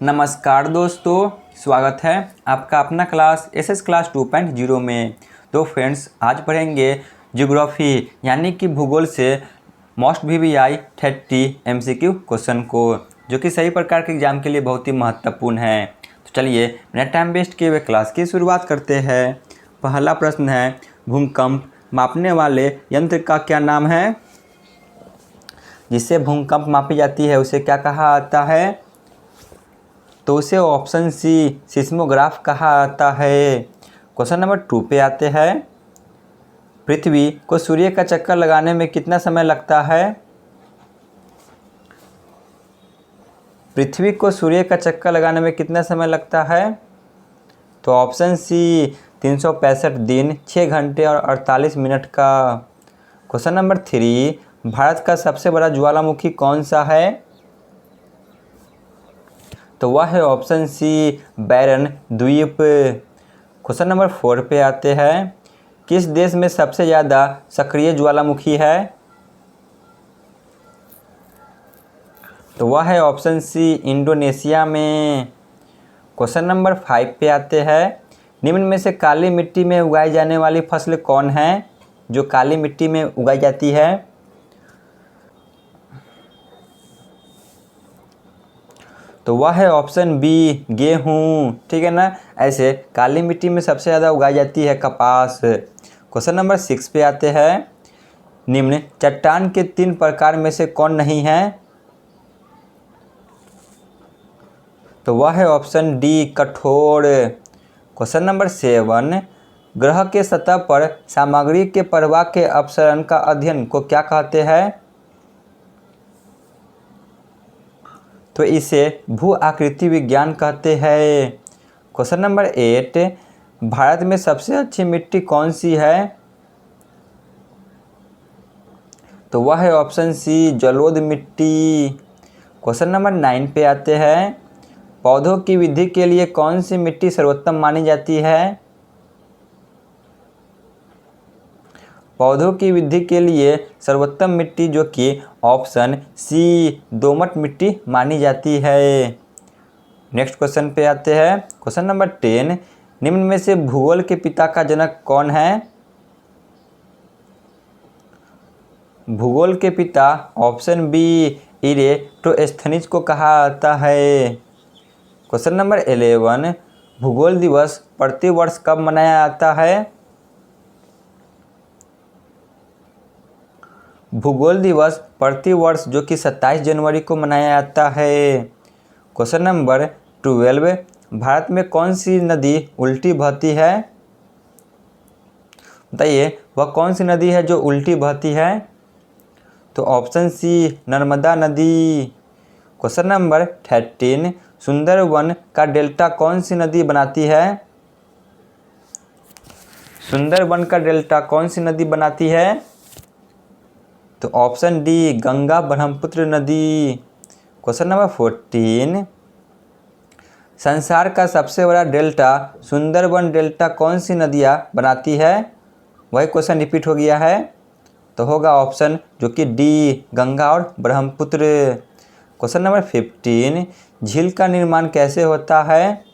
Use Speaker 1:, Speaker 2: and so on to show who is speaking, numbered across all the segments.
Speaker 1: नमस्कार दोस्तों, स्वागत है आपका अपना क्लास एसएस क्लास 2.0 में। तो फ्रेंड्स, आज पढ़ेंगे ज्योग्राफी यानी कि भूगोल से मोस्ट वीवीआई 30 एमसीक्यू क्वेश्चन को, जो कि सभी प्रकार के एग्जाम के लिए बहुत ही महत्वपूर्ण है। तो चलिए बिना टाइम वेस्ट किए हुए क्लास की शुरुआत करते हैं। पहला प्रश्न है, भूकंप मापने वाले यंत्र का क्या नाम है? जिससे भूकंप मापी जाती है उसे क्या कहा जाता है? तो उसे ऑप्शन सी सिस्मोग्राफ कहा जाता है। क्वेश्चन नंबर 2 पे आते हैं। पृथ्वी को सूर्य का चक्कर लगाने में कितना समय लगता है? पृथ्वी को सूर्य का चक्कर लगाने में कितना समय लगता है? तो ऑप्शन सी 365 दिन, 6 घंटे और 48 मिनट का। क्वेश्चन नंबर 3, भारत का सबसे बड़ा ज्वालामुखी कौन सा है? तो वह है ऑप्शन सी बैरन द्वीप। क्वेश्चन नंबर 4 पे आते हैं। किस देश में सबसे ज़्यादा सक्रिय ज्वालामुखी है? तो वह है ऑप्शन सी इंडोनेशिया में। क्वेश्चन नंबर 5 पे आते हैं। निम्न में से काली मिट्टी में उगाई जाने वाली फसल कौन है, जो काली मिट्टी में उगाई जाती है? तो वह है ऑप्शन बी गेहूँ। ठीक है ना। ऐसे काली मिट्टी में सबसे ज़्यादा उगाई जाती है कपास। क्वेश्चन नंबर 6 पे आते हैं। निम्न चट्टान के 3 प्रकार में से कौन नहीं है? तो वह है ऑप्शन डी कठोर। क्वेश्चन नंबर 7, ग्रह के सतह पर सामग्री के प्रवाह के अपसरण का अध्ययन को क्या कहते हैं? तो इसे भू आकृति विज्ञान कहते हैं। क्वेश्चन नंबर 8, भारत में सबसे अच्छी मिट्टी कौन सी है? तो वह है ऑप्शन सी जलोढ़ मिट्टी। क्वेश्चन नंबर 9 पे आते हैं। पौधों की वृद्धि के लिए कौन सी मिट्टी सर्वोत्तम मानी जाती है? पौधों की वृद्धि के लिए सर्वोत्तम मिट्टी, जो कि ऑप्शन सी दोमट मिट्टी मानी जाती है। नेक्स्ट क्वेश्चन पे आते हैं। क्वेश्चन नंबर 10, निम्न में से भूगोल के पिता का जनक कौन है? भूगोल के पिता ऑप्शन बी इरेटोस्थनीज को कहा जाता है। क्वेश्चन नंबर 11, भूगोल दिवस प्रति वर्ष कब मनाया जाता है? भूगोल दिवस प्रति वर्ष जो कि 27 जनवरी को मनाया जाता है। क्वेश्चन नंबर 12, भारत में कौन सी नदी उल्टी बहती है? बताइए वह कौन सी नदी है जो उल्टी बहती है? तो ऑप्शन सी नर्मदा नदी। क्वेश्चन नंबर 13, सुंदरवन का डेल्टा कौन सी नदी बनाती है? सुंदरवन का डेल्टा कौन सी नदी बनाती है? तो ऑप्शन डी गंगा ब्रह्मपुत्र नदी। क्वेश्चन नंबर 14, संसार का सबसे बड़ा डेल्टा सुंदरवन डेल्टा कौन सी नदियाँ बनाती है? वही क्वेश्चन रिपीट हो गया है, तो होगा ऑप्शन जो कि डी गंगा और ब्रह्मपुत्र। क्वेश्चन नंबर 15, झील का निर्माण कैसे होता है?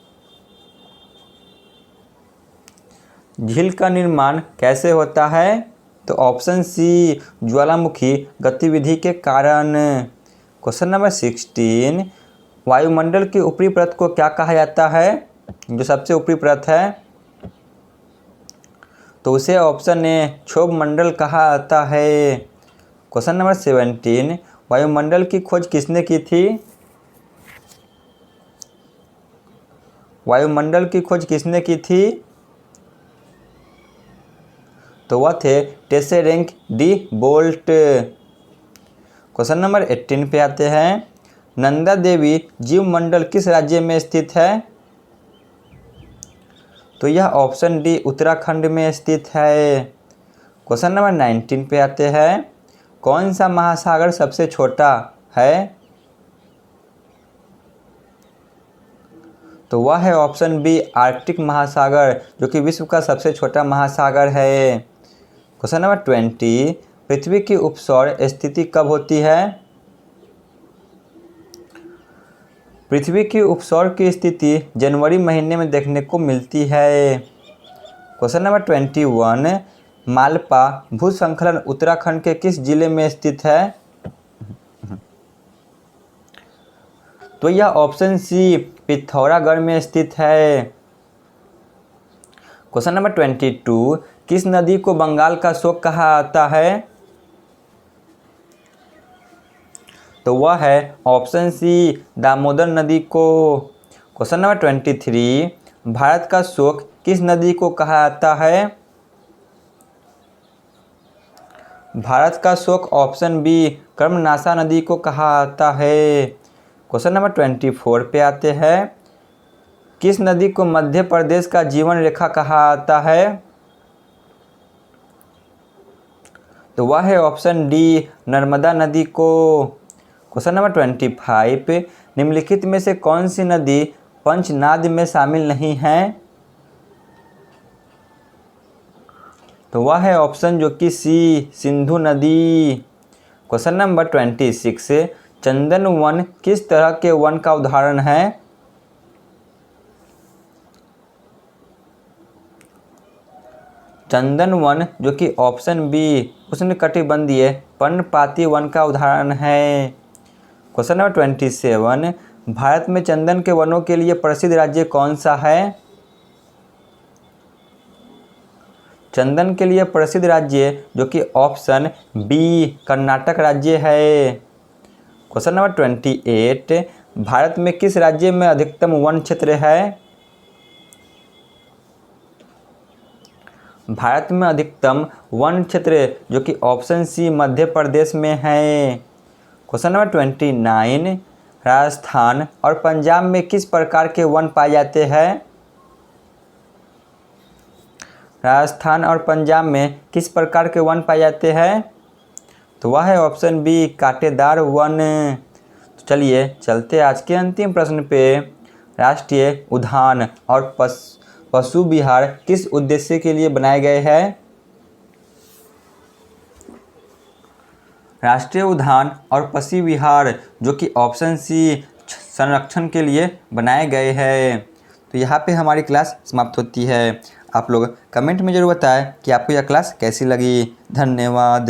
Speaker 1: झील का निर्माण कैसे होता है? तो ऑप्शन सी ज्वालामुखी गतिविधि के कारण। क्वेश्चन नंबर 16, वायुमंडल की ऊपरी परत को क्या कहा जाता है, जो सबसे ऊपरी परत है? तो उसे ऑप्शन ए क्षोभ मंडल कहा जाता है। क्वेश्चन नंबर 17, वायुमंडल की खोज किसने की थी? वायुमंडल की खोज किसने की थी? तो वह थे टेसेरेंक डी बोल्ट। क्वेश्चन नंबर 18 पे आते हैं। नंदा देवी जीवमंडल किस राज्य में स्थित है? तो यह ऑप्शन डी उत्तराखंड में स्थित है। क्वेश्चन नंबर 19 पे आते हैं। कौन सा महासागर सबसे छोटा है? तो वह है ऑप्शन बी आर्कटिक महासागर, जो कि विश्व का सबसे छोटा महासागर है। क्वेश्चन नंबर 20, पृथ्वी की उपसौर स्थिति कब होती है? पृथ्वी की उपसौर की स्थिति जनवरी महीने में देखने को मिलती है। क्वेश्चन नंबर 21, मालपा भूस्खलन उत्तराखंड के किस जिले में स्थित है? तो यह ऑप्शन सी पिथौरागढ़ में स्थित है। क्वेश्चन नंबर 22, किस नदी को बंगाल का शोक कहा जाता है? तो वह है ऑप्शन सी दामोदर नदी को। क्वेश्चन नंबर 23, भारत का शोक किस नदी को कहा जाता है? भारत का शोक ऑप्शन बी कर्मनाशा नदी को कहा जाता है। क्वेश्चन नंबर 24 पे आते हैं, किस नदी को मध्य प्रदेश का जीवन रेखा कहा जाता है? तो वह है ऑप्शन डी नर्मदा नदी को। क्वेश्चन नंबर 25, निम्नलिखित में से कौन सी नदी पंचनाद में शामिल नहीं है? तो वह है ऑप्शन जो कि सी सिंधु नदी। क्वेश्चन नंबर 26, चंदन वन किस तरह के वन का उदाहरण है? चंदन वन जो कि ऑप्शन बी उष्णकटिबंधीय पर्णपाती वन का उदाहरण है। क्वेश्चन नंबर 27, भारत में चंदन के वनों के लिए प्रसिद्ध राज्य कौन सा है? चंदन के लिए प्रसिद्ध राज्य जो कि ऑप्शन बी कर्नाटक राज्य है। क्वेश्चन नंबर 28, भारत में किस राज्य में अधिकतम वन क्षेत्र है? भारत में अधिकतम वन क्षेत्र जो कि ऑप्शन सी मध्य प्रदेश में है। क्वेश्चन नंबर 29, राजस्थान और पंजाब में किस प्रकार के वन पाए जाते हैं? राजस्थान और पंजाब में किस प्रकार के वन पाए जाते हैं? तो वह है ऑप्शन बी कांटेदार वन। तो चलिए चलते आज के अंतिम प्रश्न पे। राष्ट्रीय उद्यान और पशु विहार किस उद्देश्य के लिए बनाए गए हैं? राष्ट्रीय उद्यान और पशु विहार जो कि ऑप्शन सी संरक्षण के लिए बनाए गए हैं। तो यहाँ पे हमारी क्लास समाप्त होती है। आप लोग कमेंट में ज़रूर बताएं कि आपको यह क्लास कैसी लगी। धन्यवाद।